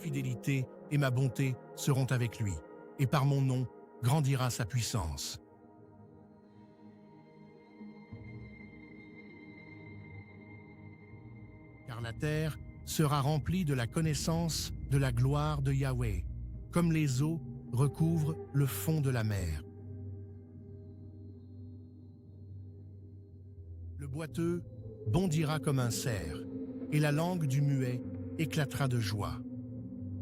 fidélité et ma bonté seront avec lui, et par mon nom grandira sa puissance. Car la terre sera remplie de la connaissance de la gloire de Yahweh, comme les eaux recouvrent le fond de la mer. Le boiteux bondira comme un cerf, et la langue du muet éclatera de joie.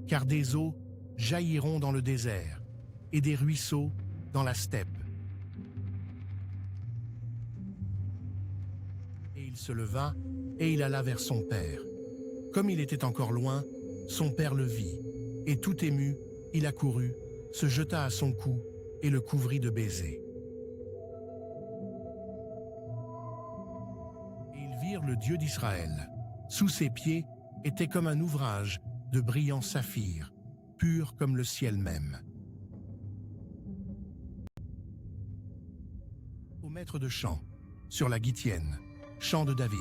Car des eaux jailliront dans le désert, et des ruisseaux dans la steppe. Et il se leva, et il alla vers son père. Comme il était encore loin, son père le vit, et tout ému, il accourut, se jeta à son cou, et le couvrit de baisers. Et ils virent le Dieu d'Israël. Sous ses pieds était comme un ouvrage de brillants saphirs, pur comme le ciel même. Au maître de chant, sur la Gittienne, chant de David.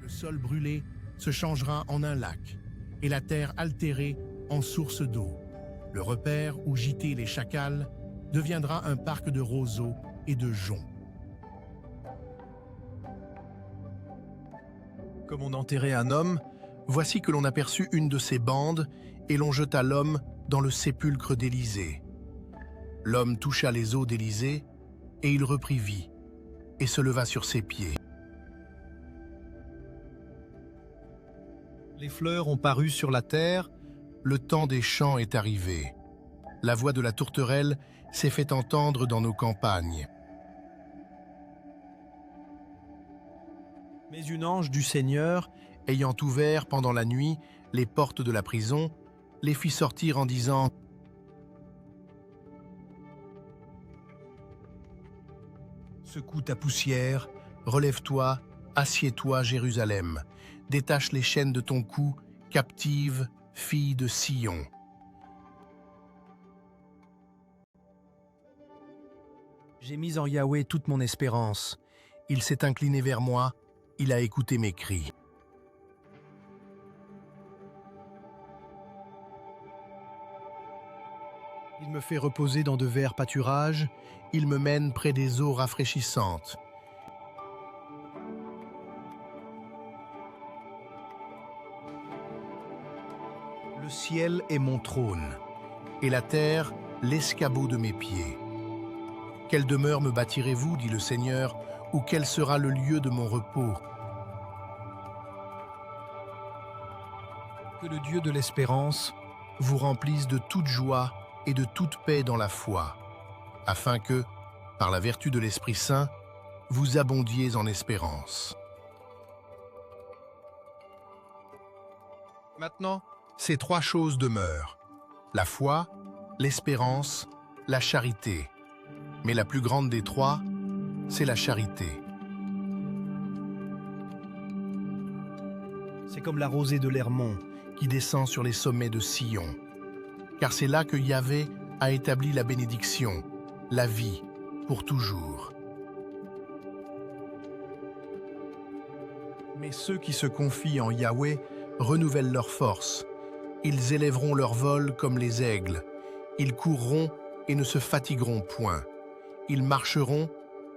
Le sol brûlé se changera en un lac, et la terre altérée en source d'eau. Le repère où gîtaient les chacals deviendra un parc de roseaux et de joncs. Comme on enterrait un homme, voici que l'on aperçut une de ces bandes, et l'on jeta l'homme dans le sépulcre d'Élysée. L'homme toucha les os d'Élysée, et il reprit vie, et se leva sur ses pieds. Les fleurs ont paru sur la terre, le temps des champs est arrivé. La voix de la tourterelle s'est fait entendre dans nos campagnes. Mais une ange du Seigneur, ayant ouvert pendant la nuit les portes de la prison, les fit sortir en disant : « Secoue ta poussière, relève-toi, assieds-toi, Jérusalem, détache les chaînes de ton cou, captive, fille de Sion. » J'ai mis en Yahweh toute mon espérance. Il s'est incliné vers moi, il a écouté mes cris. Il me fait reposer dans de verts pâturages, il me mène près des eaux rafraîchissantes. Le ciel est mon trône, et la terre l'escabeau de mes pieds. Quelle demeure me bâtirez-vous, dit le Seigneur, ou quel sera le lieu de mon repos? Que le Dieu de l'espérance vous remplisse de toute joie et de toute paix dans la foi, afin que, par la vertu de l'Esprit Saint, vous abondiez en espérance. Maintenant, ces trois choses demeurent: la foi, l'espérance, la charité. Mais la plus grande des trois, c'est la charité. C'est comme la rosée de l'Hermon qui descend sur les sommets de Sion. Car c'est là que Yahvé a établi la bénédiction, la vie, pour toujours. Mais ceux qui se confient en Yahweh renouvellent leur force. Ils élèveront leur vol comme les aigles. Ils courront et ne se fatigueront point. Ils marcheront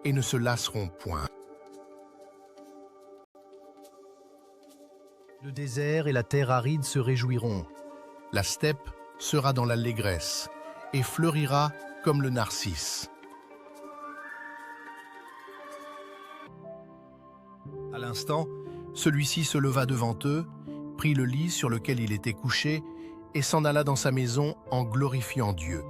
et ne se lasseront point. Le désert et la terre aride se réjouiront. La steppe sera dans l'allégresse et fleurira comme le narcisse. À l'instant, celui-ci se leva devant eux, prit le lit sur lequel il était couché et s'en alla dans sa maison en glorifiant Dieu.